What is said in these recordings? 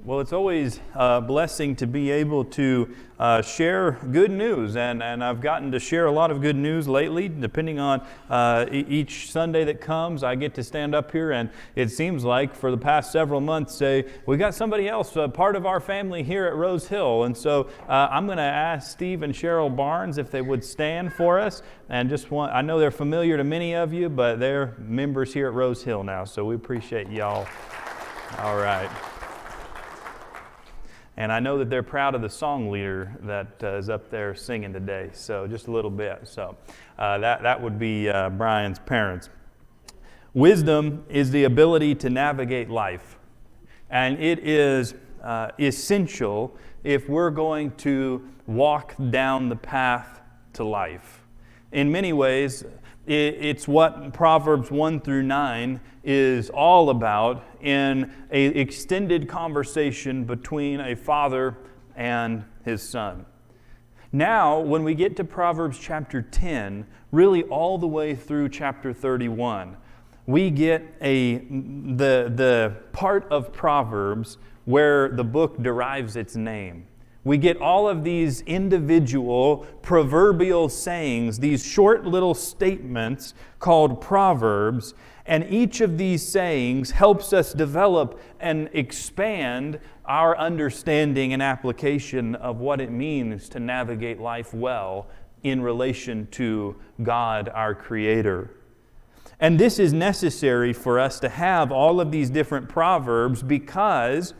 Well, it's always a blessing to be able to share good news, and I've gotten to share a lot of good news lately. Depending on each Sunday that comes, I get to stand up here, and it seems like for the past several months, say, we got somebody else, part of our family here at Rose Hill, and so I'm going to ask Steve and Cheryl Barnes if they would stand for us, and I know they're familiar to many of you, but they're members here at Rose Hill now, so we appreciate y'all. All right. And I know that they're proud of the song leader that is up there singing today, so just a little bit. So that would be Brian's parents. Wisdom is the ability to navigate life, and it is essential if we're going to walk down the path to life. In many ways, it's what Proverbs 1 through 9 is all about in an extended conversation between a father and his son. Now, when we get to Proverbs chapter 10, really all the way through chapter 31, we get the part of Proverbs where the book derives its name. We get all of these individual proverbial sayings, these short little statements called Proverbs, and each of these sayings helps us develop and expand our understanding and application of what it means to navigate life well in relation to God, our Creator. And this is necessary for us to have all of these different proverbs because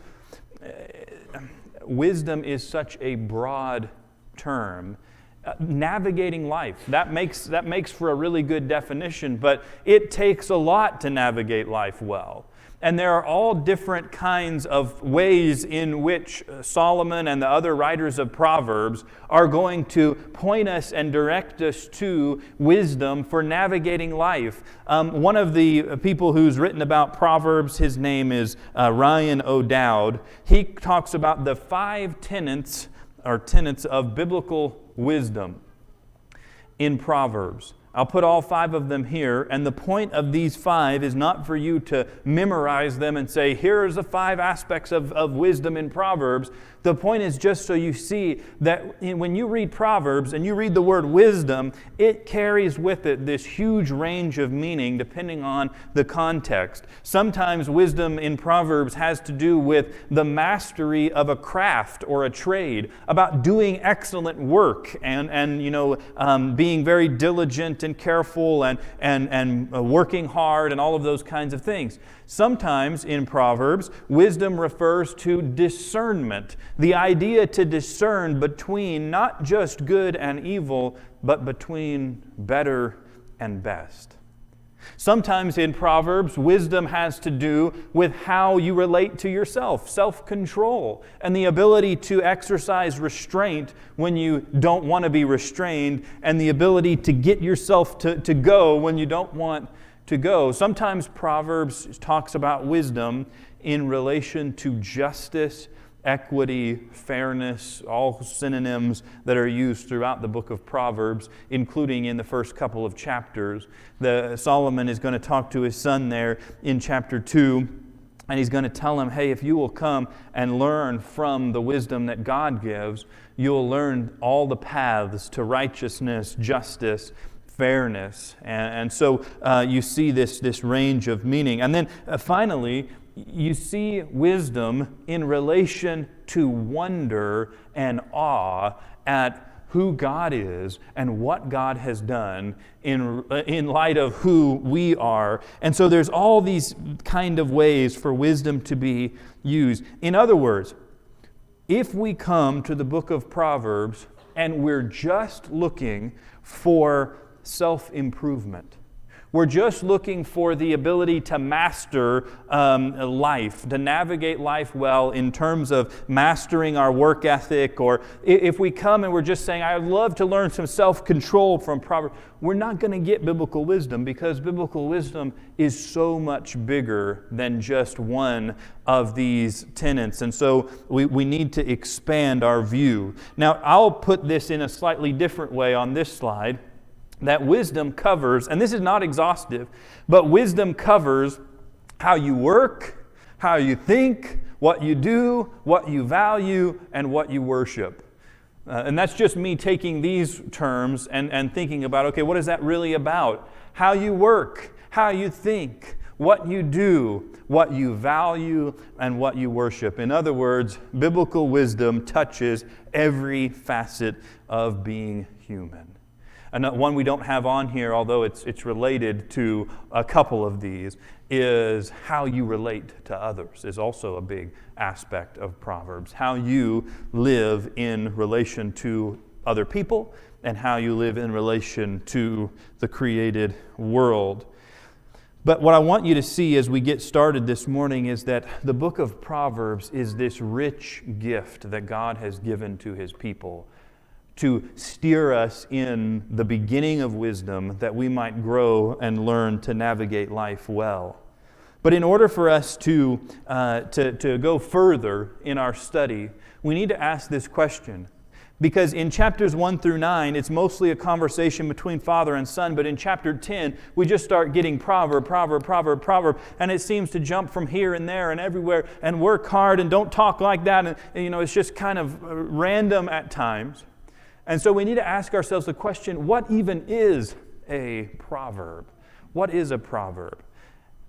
wisdom is such a broad term. Navigating life, that makes for a really good definition, but it takes a lot to navigate life well. And there are all different kinds of ways in which Solomon and the other writers of Proverbs are going to point us and direct us to wisdom for navigating life. One of the people who's written about Proverbs, his name is Ryan O'Dowd. He talks about the 5 tenets of biblical wisdom in Proverbs. I'll put all 5 of them here, and the point of these 5 is not for you to memorize them and say, here's the 5 aspects of wisdom in Proverbs. The point is just so you see that when you read Proverbs and you read the word wisdom, it carries with it this huge range of meaning depending on the context. Sometimes wisdom in Proverbs has to do with the mastery of a craft or a trade, about doing excellent work and being very diligent and careful and working hard and all of those kinds of things. Sometimes in Proverbs, wisdom refers to discernment, the idea to discern between not just good and evil, but between better and best. Sometimes in Proverbs, wisdom has to do with how you relate to yourself, self-control, and the ability to exercise restraint when you don't want to be restrained, and the ability to get yourself to go when you don't want to go. Sometimes Proverbs talks about wisdom in relation to justice, equity, fairness, all synonyms that are used throughout the book of Proverbs, including in the first couple of chapters. Solomon is going to talk to his son there in chapter 2, and he's going to tell him, hey, if you will come and learn from the wisdom that God gives, you'll learn all the paths to righteousness, justice, fairness. And so you see this range of meaning. And then finally, you see wisdom in relation to wonder and awe at who God is and what God has done in light of who we are. And so there's all these kind of ways for wisdom to be used. In other words, if we come to the book of Proverbs and we're just looking for self-improvement, we're just looking for the ability to master life, to navigate life well in terms of mastering our work ethic, or if we come and we're just saying, I'd love to learn some self-control from Proverbs, we're not going to get biblical wisdom, because biblical wisdom is so much bigger than just one of these tenets. And so we need to expand our view. Now, I'll put this in a slightly different way on this slide. That wisdom covers, and this is not exhaustive, but wisdom covers how you work, how you think, what you do, what you value, and what you worship. And that's just me taking these terms and thinking about, okay, what is that really about? How you work, how you think, what you do, what you value, and what you worship. In other words, biblical wisdom touches every facet of being human. And one we don't have on here, although it's related to a couple of these, is how you relate to others is also a big aspect of Proverbs. How you live in relation to other people and how you live in relation to the created world. But what I want you to see as we get started this morning is that the book of Proverbs is this rich gift that God has given to His people to steer us in the beginning of wisdom that we might grow and learn to navigate life well. But in order for us to go further in our study, we need to ask this question. Because in chapters 1 through 9, it's mostly a conversation between father and son, but in chapter 10, we just start getting proverb, and it seems to jump from here and there and everywhere, and work hard and don't talk like that, and it's just kind of random at times. And so we need to ask ourselves the question, what even is a proverb? What is a proverb?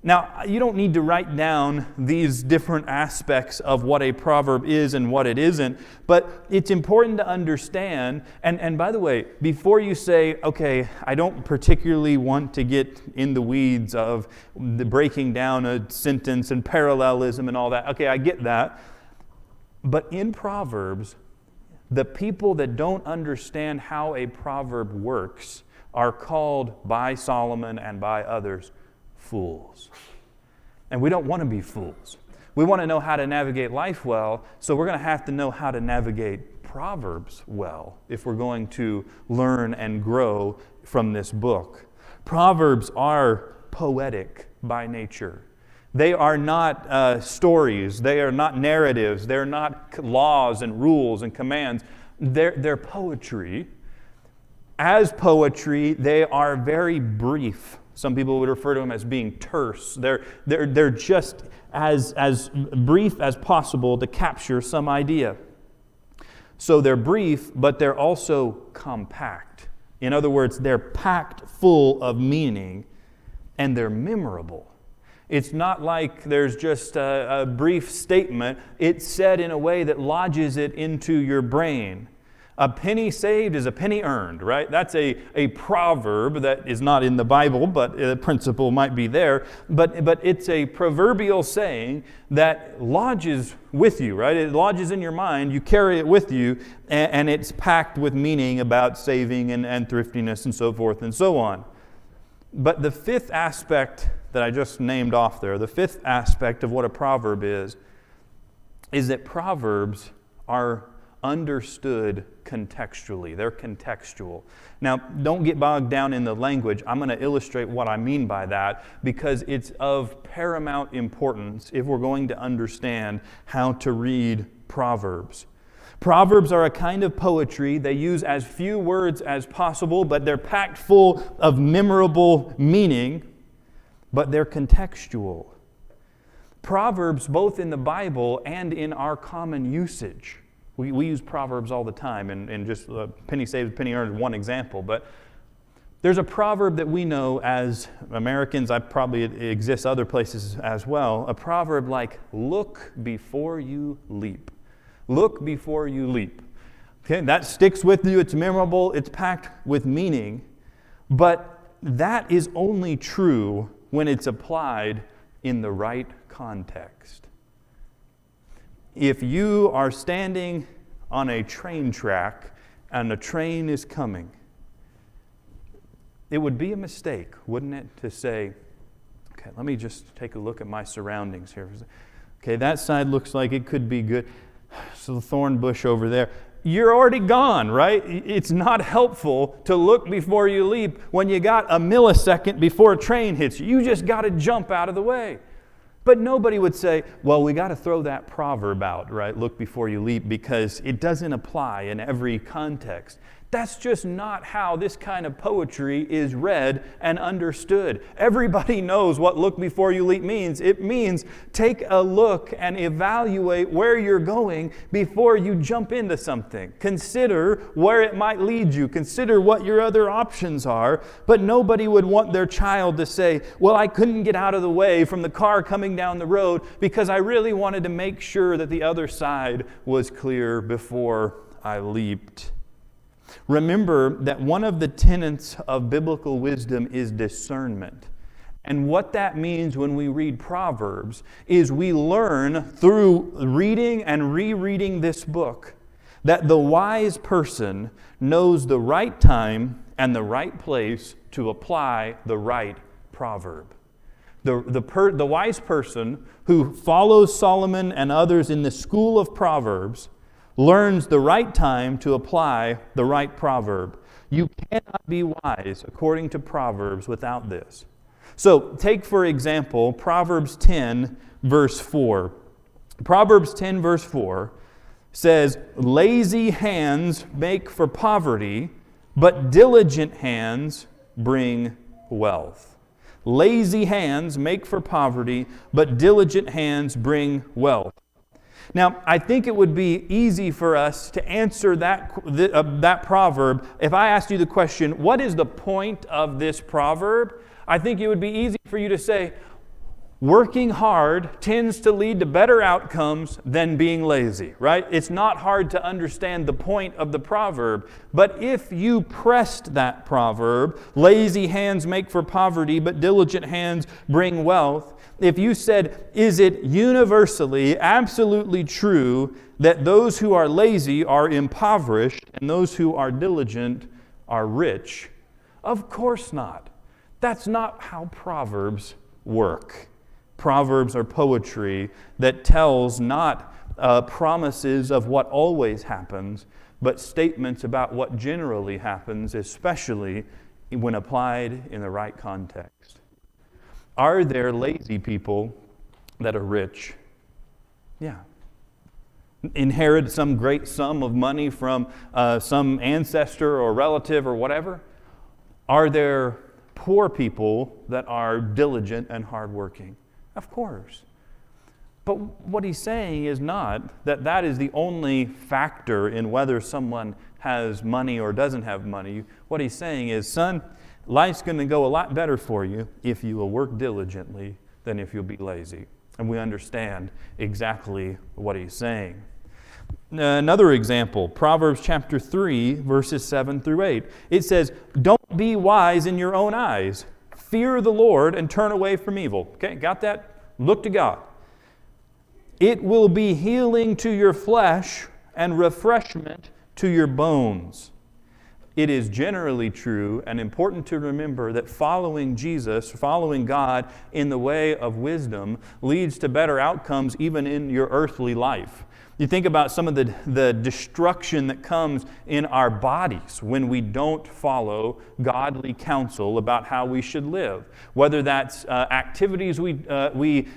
Now, you don't need to write down these different aspects of what a proverb is and what it isn't, but it's important to understand, and by the way, before you say, okay, I don't particularly want to get in the weeds of the breaking down a sentence and parallelism and all that, okay, I get that, but in Proverbs, the people that don't understand how a proverb works are called by Solomon and by others fools. And we don't want to be fools. We want to know how to navigate life well, so we're going to have to know how to navigate Proverbs well if we're going to learn and grow from this book. Proverbs are poetic by nature. They are not stories. They are not narratives. They're not laws and rules and commands. They're poetry. As poetry, they are very brief. Some people would refer to them as being terse. They're just as brief as possible to capture some idea. So they're brief, but they're also compact. In other words, they're packed full of meaning, and they're memorable. It's not like there's just a brief statement. It's said in a way that lodges it into your brain. A penny saved is a penny earned, right? That's a proverb that is not in the Bible, but the principle might be there. But it's a proverbial saying that lodges with you, right? It lodges in your mind. You carry it with you, and it's packed with meaning about saving and thriftiness and so forth and so on. But the fifth aspect that I just named off there, the fifth aspect of what a proverb is that proverbs are understood contextually. They're contextual. Now, don't get bogged down in the language. I'm going to illustrate what I mean by that because it's of paramount importance if we're going to understand how to read Proverbs. Proverbs are a kind of poetry. They use as few words as possible, but they're packed full of memorable meaning, but they're contextual. Proverbs, both in the Bible and in our common usage. We use Proverbs all the time, and just penny saved, penny earned is one example. But there's a proverb that we know as Americans, it exists other places as well, a proverb like, look before you leap. Look before you leap. Okay, that sticks with you, it's memorable, it's packed with meaning, but that is only true when it's applied in the right context. If you are standing on a train track and a train is coming, it would be a mistake, wouldn't it, to say, okay, let me just take a look at my surroundings here. Okay, that side looks like it could be good. So the thorn bush over there. You're already gone, right? It's not helpful to look before you leap when you got a millisecond before a train hits you. You just got to jump out of the way. But nobody would say, well, we got to throw that proverb out, right? Look before you leap, because it doesn't apply in every context. That's just not how this kind of poetry is read and understood. Everybody knows what look before you leap means. It means take a look and evaluate where you're going before you jump into something. Consider where it might lead you. Consider what your other options are. But nobody would want their child to say, well, I couldn't get out of the way from the car coming down the road because I really wanted to make sure that the other side was clear before I leaped. Remember that one of the tenets of biblical wisdom is discernment. And what that means when we read Proverbs is we learn through reading and rereading this book that the wise person knows the right time and the right place to apply the right proverb. The wise person who follows Solomon and others in the school of Proverbs learns the right time to apply the right proverb. You cannot be wise according to Proverbs without this. So take, for example, Proverbs 10, verse 4. Proverbs 10, verse 4 says, lazy hands make for poverty, but diligent hands bring wealth. Lazy hands make for poverty, but diligent hands bring wealth. Now, I think it would be easy for us to answer that proverb if I asked you the question, what is the point of this proverb? I think it would be easy for you to say, working hard tends to lead to better outcomes than being lazy, right? It's not hard to understand the point of the proverb. But if you pressed that proverb, lazy hands make for poverty, but diligent hands bring wealth, if you said, is it universally, absolutely true that those who are lazy are impoverished and those who are diligent are rich? Of course not. That's not how Proverbs work. Proverbs are poetry that tells not promises of what always happens, but statements about what generally happens, especially when applied in the right context. Are there lazy people that are rich? Yeah. Inherit some great sum of money from some ancestor or relative or whatever? Are there poor people that are diligent and hardworking? Of course. But what he's saying is not that that is the only factor in whether someone has money or doesn't have money. What he's saying is, son, life's going to go a lot better for you if you will work diligently than if you'll be lazy. And we understand exactly what he's saying. Another example, Proverbs chapter 3, verses 7 through 8. It says, don't be wise in your own eyes. Fear the Lord and turn away from evil. Okay, got that? Look to God. It will be healing to your flesh and refreshment to your bones. It is generally true and important to remember that following Jesus, following God in the way of wisdom, leads to better outcomes even in your earthly life. You think about some of the destruction that comes in our bodies when we don't follow godly counsel about how we should live. Whether that's activities we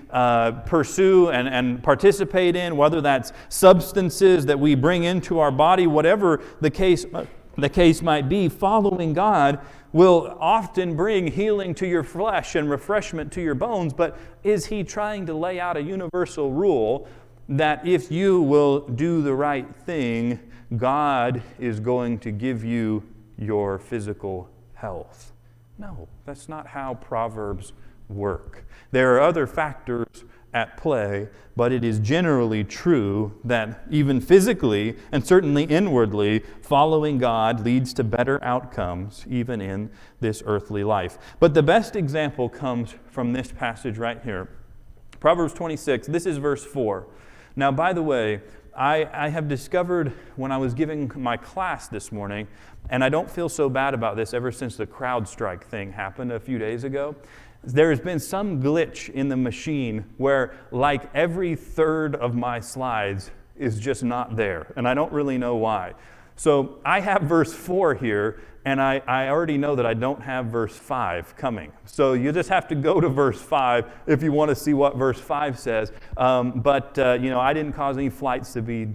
pursue and participate in, whether that's substances that we bring into our body, whatever the case might be, following God will often bring healing to your flesh and refreshment to your bones. But is He trying to lay out a universal rule that if you will do the right thing, God is going to give you your physical health? No, that's not how Proverbs work. There are other factors at play, but it is generally true that even physically and certainly inwardly, following God leads to better outcomes even in this earthly life. But the best example comes from this passage right here. Proverbs 26, this is verse 4. Now, by the way, I have discovered when I was giving my class this morning, and I don't feel so bad about this ever since the CrowdStrike thing happened a few days ago, there has been some glitch in the machine where like every third of my slides is just not there, and I don't really know why. So I have verse 4 here, and I already know that I don't have verse 5 coming. So you just have to go to verse 5 if you want to see what verse 5 says. But I didn't cause any flights to be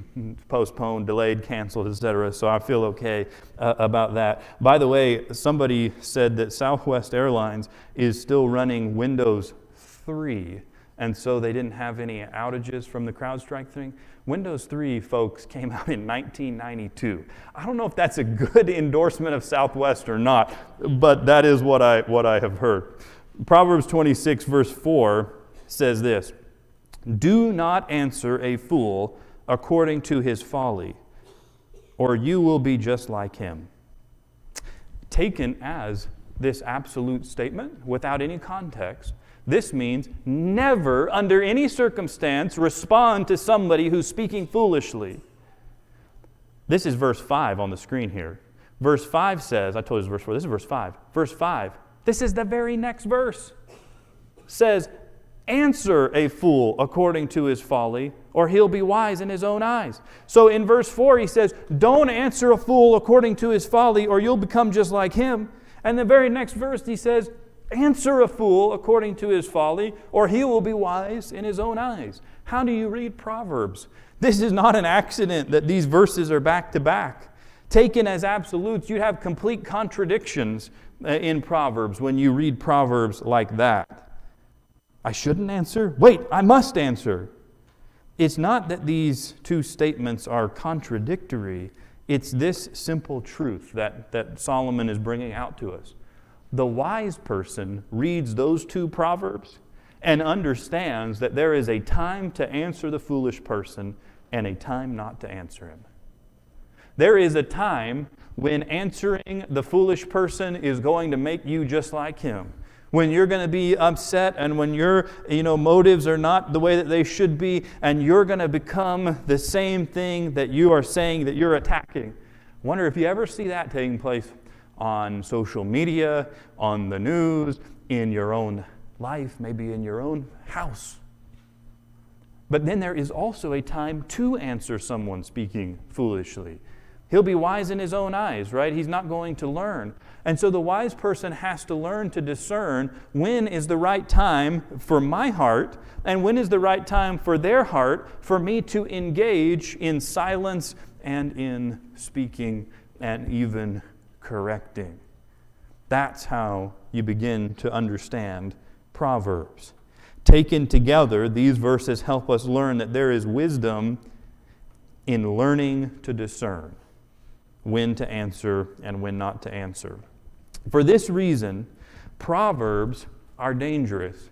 postponed, delayed, canceled, etc. So I feel okay about that. By the way, somebody said that Southwest Airlines is still running Windows 3. And so they didn't have any outages from the CrowdStrike thing. Windows 3, folks, came out in 1992. I don't know if that's a good endorsement of Southwest or not, but that is what I have heard. Proverbs 26, verse 4 says this, "Do not answer a fool according to his folly, or you will be just like him." Taken as this absolute statement, without any context, this means never, under any circumstance, respond to somebody who's speaking foolishly. This is verse 5 on the screen here. Verse 5 says, I told you it was verse 4, this is verse 5. Verse 5, this is the very next verse, says, "Answer a fool according to his folly, or he'll be wise in his own eyes." So in verse 4 he says, don't answer a fool according to his folly, or you'll become just like him. And the very next verse he says, answer a fool according to his folly, or he will be wise in his own eyes. How do you read Proverbs? This is not an accident that these verses are back to back. Taken as absolutes, you have complete contradictions in Proverbs when you read Proverbs like that. I shouldn't answer? Wait, I must answer. It's not that these two statements are contradictory. It's this simple truth that Solomon is bringing out to us. The wise person reads those two proverbs and understands that there is a time to answer the foolish person and a time not to answer him. There is a time when answering the foolish person is going to make you just like him. When you're going to be upset and when your motives are not the way that they should be, and you're going to become the same thing that you are saying that you're attacking. Wonder if you ever see that taking place on social media, on the news, in your own life, maybe in your own house. But then there is also a time to answer someone speaking foolishly. He'll be wise in his own eyes, right? He's not going to learn. And so the wise person has to learn to discern when is the right time for my heart and when is the right time for their heart for me to engage in silence and in speaking and even correcting. That's how you begin to understand Proverbs. Taken together, these verses help us learn that there is wisdom in learning to discern when to answer and when not to answer. For this reason, Proverbs are dangerous.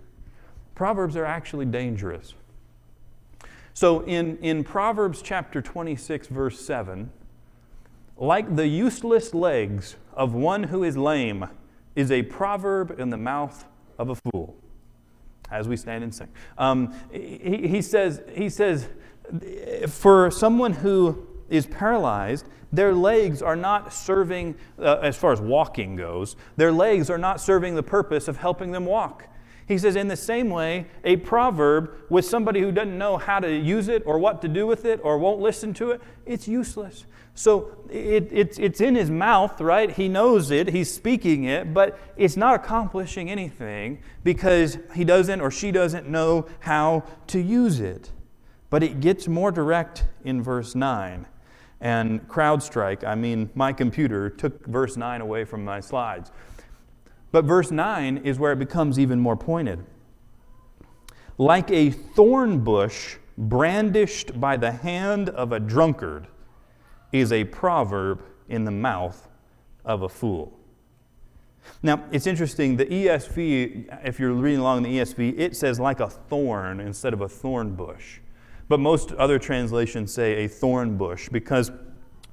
Proverbs are actually dangerous. So in Proverbs chapter 26, verse 7, like the useless legs of one who is lame is a proverb in the mouth of a fool. As we stand and sing. He says, for someone who is paralyzed, their legs are not serving, as far as walking goes, their legs are not serving the purpose of helping them walk. He says, in the same way, a proverb with somebody who doesn't know how to use it or what to do with it or won't listen to it, it's useless. So it's in his mouth, right? He knows it, he's speaking it, but it's not accomplishing anything because he doesn't or she doesn't know how to use it. But it gets more direct in verse 9. And CrowdStrike, my computer took verse 9 away from my slides. But verse 9 is where it becomes even more pointed. Like a thorn bush brandished by the hand of a drunkard is a proverb in the mouth of a fool. Now, it's interesting, the ESV, if you're reading along the ESV, it says like a thorn instead of a thorn bush. But most other translations say a thorn bush because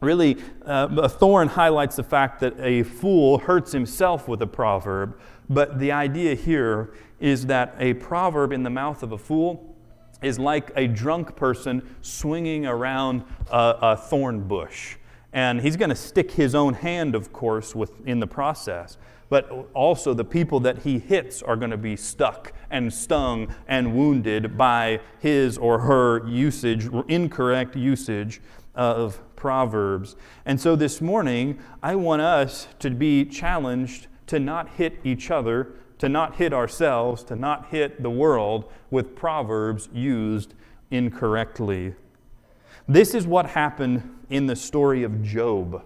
really a thorn highlights the fact that a fool hurts himself with a proverb. But the idea here is that a proverb in the mouth of a fool is like a drunk person swinging around a thorn bush. And he's going to stick his own hand, of course, in the process. But also the people that he hits are going to be stuck and stung and wounded by his or her incorrect usage of Proverbs. And so this morning, I want us to be challenged to not hit each other, to not hit ourselves, to not hit the world with proverbs used incorrectly. This is what happened in the story of Job.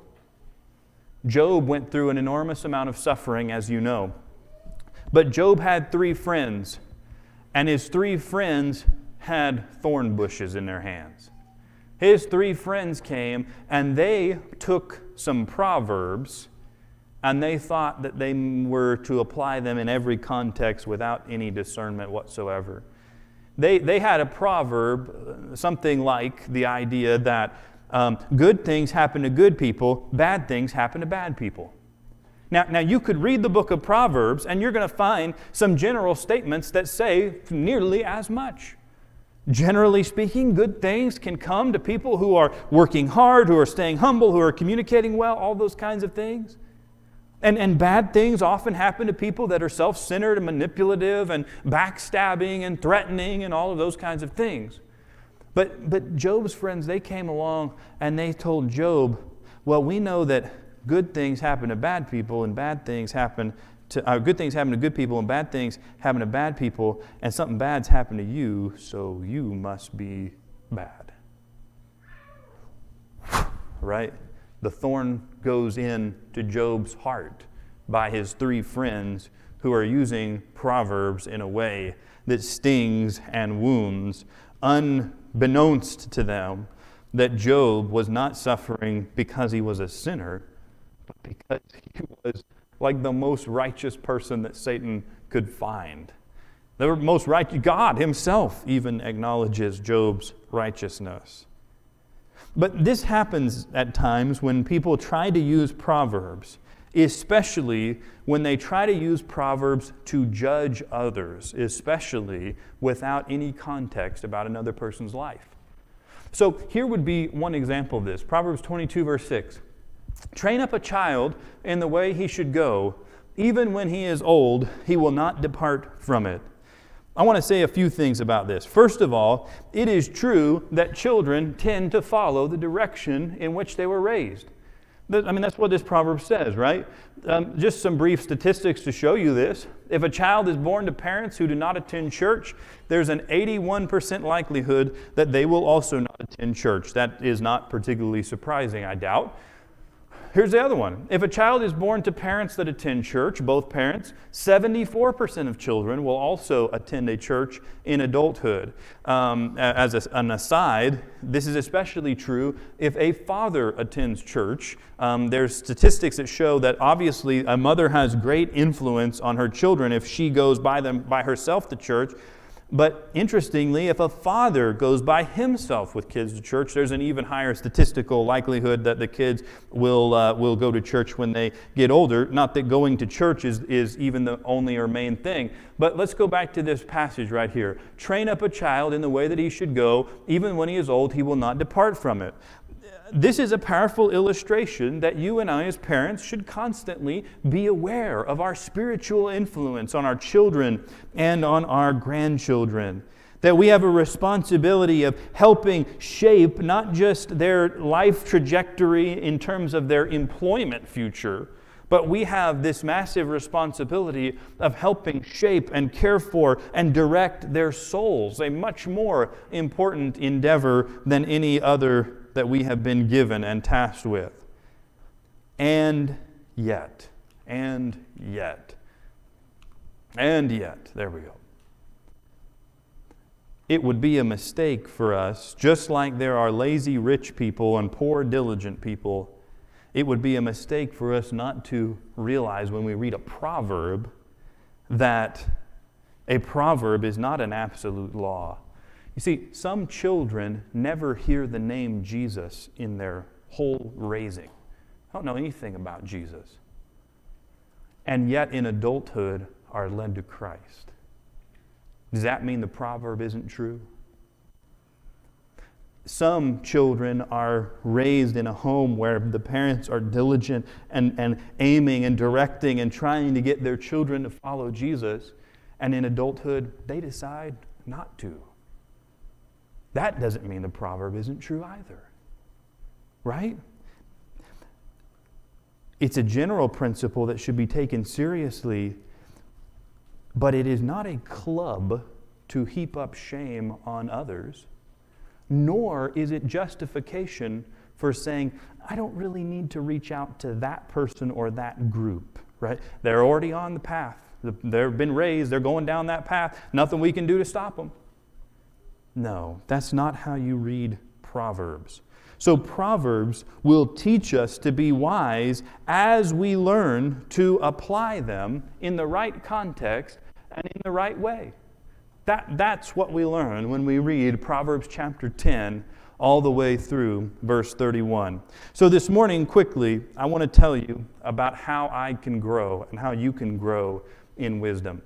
Job went through an enormous amount of suffering, as you know. But Job had 3 friends, and his 3 friends had thorn bushes in their hands. His 3 friends came, and they took some proverbs, and they thought that they were to apply them in every context without any discernment whatsoever. They had a proverb, something like the idea that good things happen to good people, bad things happen to bad people. Now you could read the book of Proverbs, and you're going to find some general statements that say nearly as much. Generally speaking, good things can come to people who are working hard, who are staying humble, who are communicating well, all those kinds of things. And bad things often happen to people that are self-centered and manipulative and backstabbing and threatening and all of those kinds of things. But Job's friends, they came along and they told Job, well, we know that good things happen to bad people and bad things happen to good things happen to good people and bad things happen to bad people, and something bad's happened to you, so you must be bad. Right? The thorn goes in to Job's heart by his 3 friends who are using Proverbs in a way that stings and wounds, unbeknownst to them that Job was not suffering because he was a sinner, but because he was like the most righteous person that Satan could find. The most righteous, God himself even acknowledges Job's righteousness. But this happens at times when people try to use Proverbs, especially when they try to use Proverbs to judge others, especially without any context about another person's life. So here would be one example of this. Proverbs 22, verse 6. Train up a child in the way he should go. Even when he is old, he will not depart from it. I want to say a few things about this. First of all, it is true that children tend to follow the direction in which they were raised. That's what this proverb says, right? Just some brief statistics to show you this. If a child is born to parents who do not attend church, there's an 81% likelihood that they will also not attend church. That is not particularly surprising, I doubt. Here's the other one. If a child is born to parents that attend church, both parents, 74% of children will also attend a church in adulthood. As an aside, this is especially true if a father attends church. There's statistics that show that obviously a mother has great influence on her children if she goes by herself to church. But interestingly, if a father goes by himself with kids to church, there's an even higher statistical likelihood that the kids will go to church when they get older. Not that going to church is even the only or main thing. But let's go back to this passage right here. Train up a child in the way that he should go. Even when he is old, he will not depart from it. This is a powerful illustration that you and I as parents should constantly be aware of our spiritual influence on our children and on our grandchildren. That we have a responsibility of helping shape not just their life trajectory in terms of their employment future, but we have this massive responsibility of helping shape and care for and direct their souls, a much more important endeavor than any other that we have been given and tasked with. And yet, there we go. It would be a mistake for us, just like there are lazy rich people and poor diligent people, it would be a mistake for us not to realize when we read a proverb that a proverb is not an absolute law. You see, some children never hear the name Jesus in their whole raising. Don't know anything about Jesus. And yet in adulthood are led to Christ. Does that mean the proverb isn't true? Some children are raised in a home where the parents are diligent and aiming and directing and trying to get their children to follow Jesus. And in adulthood, they decide not to. That doesn't mean the proverb isn't true either. right? It's a general principle that should be taken seriously, but it is not a club to heap up shame on others, nor is it justification for saying, I don't really need to reach out to that person or that group, right? They're already on the path. They've been raised. They're going down that path. Nothing we can do to stop them. No, that's not how you read Proverbs. So Proverbs will teach us to be wise as we learn to apply them in the right context and in the right way. That's what we learn when we read Proverbs chapter 10 all the way through verse 31. So this morning, quickly, I want to tell you about how I can grow and how you can grow in wisdom.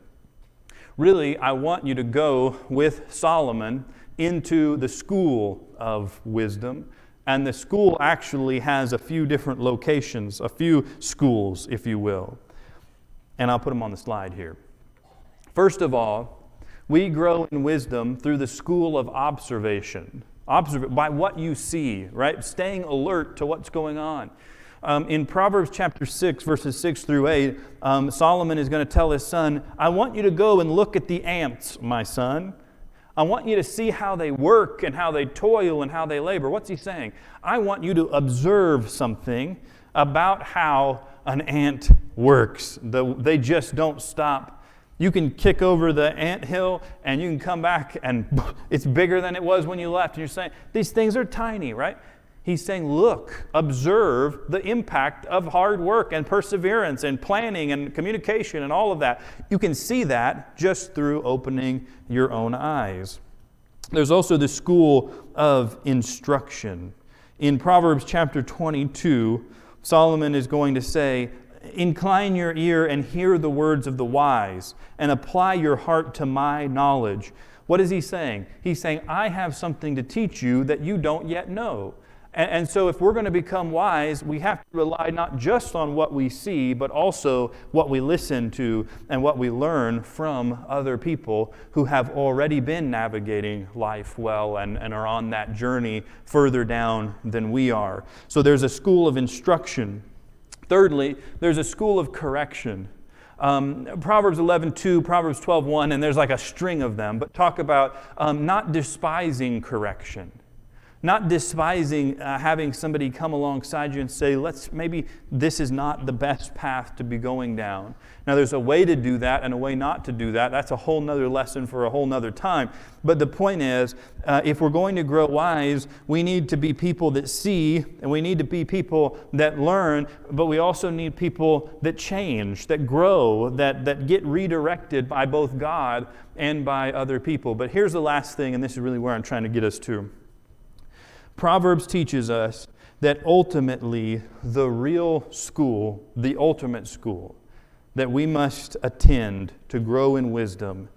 Really, I want you to go with Solomon into the school of wisdom. And the school actually has a few different locations, a few schools, if you will. And I'll put them on the slide here. First of all, we grow in wisdom through the school of observation. By what you see, right? Staying alert to what's going on. In Proverbs chapter 6, verses 6 through 8, Solomon is going to tell his son, I want you to go and look at the ants, my son. I want you to see how they work and how they toil and how they labor. What's he saying? I want you to observe something about how an ant works. They just don't stop. You can kick over the anthill and you can come back and it's bigger than it was when you left. And you're saying, these things are tiny, right? He's saying, look, observe the impact of hard work and perseverance and planning and communication and all of that. You can see that just through opening your own eyes. There's also the school of instruction. In Proverbs chapter 22, Solomon is going to say, incline your ear and hear the words of the wise, and apply your heart to my knowledge. What is he saying? He's saying, I have something to teach you that you don't yet know. And so if we're going to become wise, we have to rely not just on what we see, but also what we listen to and what we learn from other people who have already been navigating life well and are on that journey further down than we are. So there's a school of instruction. Thirdly, there's a school of correction. Proverbs 11:2, Proverbs 12:1, and there's like a string of them, but talk about not despising correction. Not despising having somebody come alongside you and say, maybe this is not the best path to be going down. Now there's a way to do that and a way not to do that. That's a whole nother lesson for a whole nother time. But the point is, if we're going to grow wise, we need to be people that see, and we need to be people that learn, but we also need people that change, that grow, that get redirected by both God and by other people. But here's the last thing, and this is really where I'm trying to get us to. Proverbs teaches us that ultimately the real school, the ultimate school that we must attend to grow in wisdom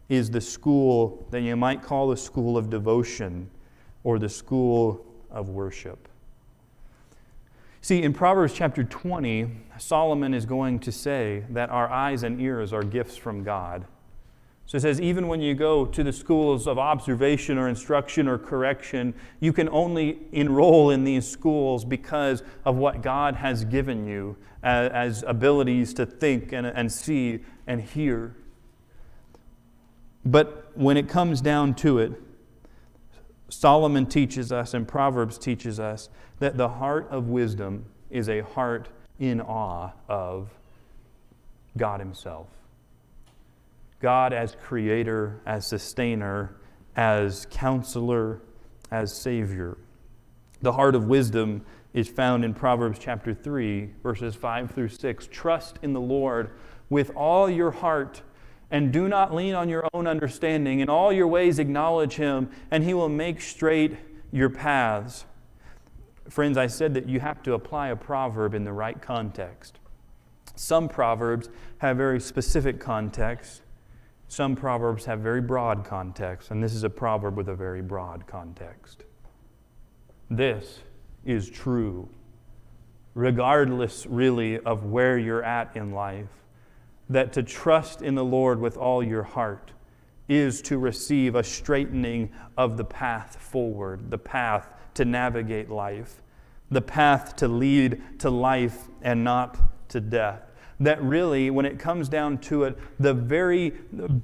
is the school that you might call the school of devotion or the school of worship. See, in Proverbs chapter 20, Solomon is going to say that our eyes and ears are gifts from God. So it says, even when you go to the schools of observation or instruction or correction, you can only enroll in these schools because of what God has given you as abilities to think and see and hear. But when it comes down to it, Solomon teaches us and Proverbs teaches us that the heart of wisdom is a heart in awe of God Himself. God as creator, as sustainer, as counselor, as savior. The heart of wisdom is found in Proverbs chapter 3, verses 5 through 6. Trust in the Lord with all your heart, and do not lean on your own understanding. In all your ways acknowledge Him, and He will make straight your paths. Friends, I said that you have to apply a proverb in the right context. Some proverbs have very specific context. Some proverbs have very broad context, and this is a proverb with a very broad context. This is true, regardless really of where you're at in life, that to trust in the Lord with all your heart is to receive a straightening of the path forward, the path to navigate life. the path to lead to life and not to death. That really, when it comes down to it, the very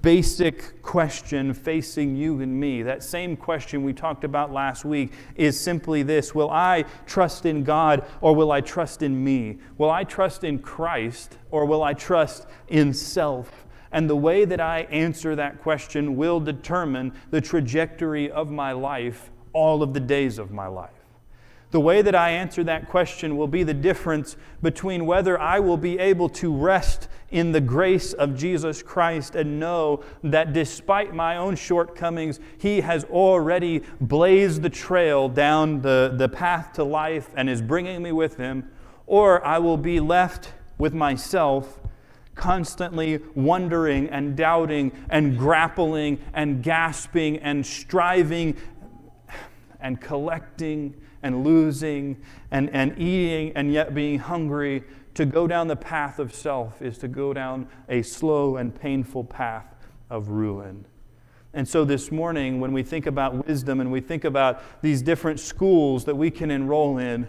basic question facing you and me, that same question we talked about last week, is simply this: will I trust in God or will I trust in me? Will I trust in Christ or will I trust in self? And the way that I answer that question will determine the trajectory of my life all of the days of my life. The way that I answer that question will be the difference between whether I will be able to rest in the grace of Jesus Christ and know that despite my own shortcomings, He has already blazed the trail down the path to life and is bringing me with Him, or I will be left with myself, constantly wondering and doubting and grappling and gasping and striving and collecting and losing and eating and yet being hungry. To go down the path of self is to go down a slow and painful path of ruin. And so this morning, when we think about wisdom and we think about these different schools that we can enroll in,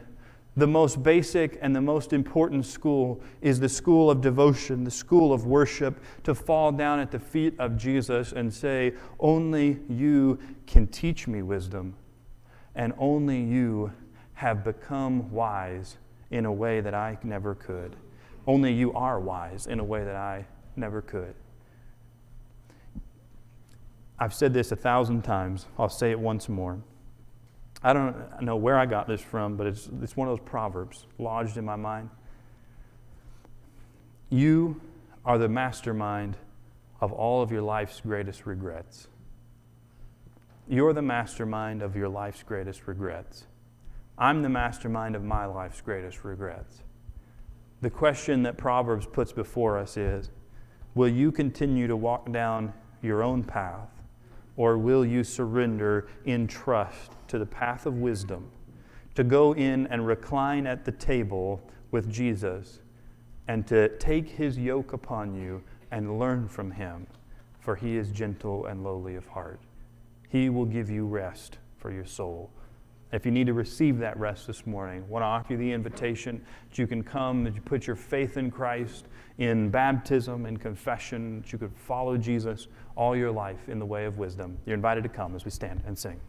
the most basic and the most important school is the school of devotion, the school of worship, to fall down at the feet of Jesus and say, only you can teach me wisdom. And only you have become wise in a way that I never could. Only you are wise in a way that I never could. I've said this 1,000 times. I'll say it once more. I don't know where I got this from, but it's one of those proverbs lodged in my mind. You are the mastermind of all of your life's greatest regrets. You're the mastermind of your life's greatest regrets. I'm the mastermind of my life's greatest regrets. The question that Proverbs puts before us is, will you continue to walk down your own path, or will you surrender in trust to the path of wisdom, to go in and recline at the table with Jesus and to take His yoke upon you and learn from Him, for He is gentle and lowly of heart. He will give you rest for your soul. If you need to receive that rest this morning, I want to offer you the invitation that you can come, that you put your faith in Christ in baptism and confession, that you could follow Jesus all your life in the way of wisdom. You're invited to come as we stand and sing.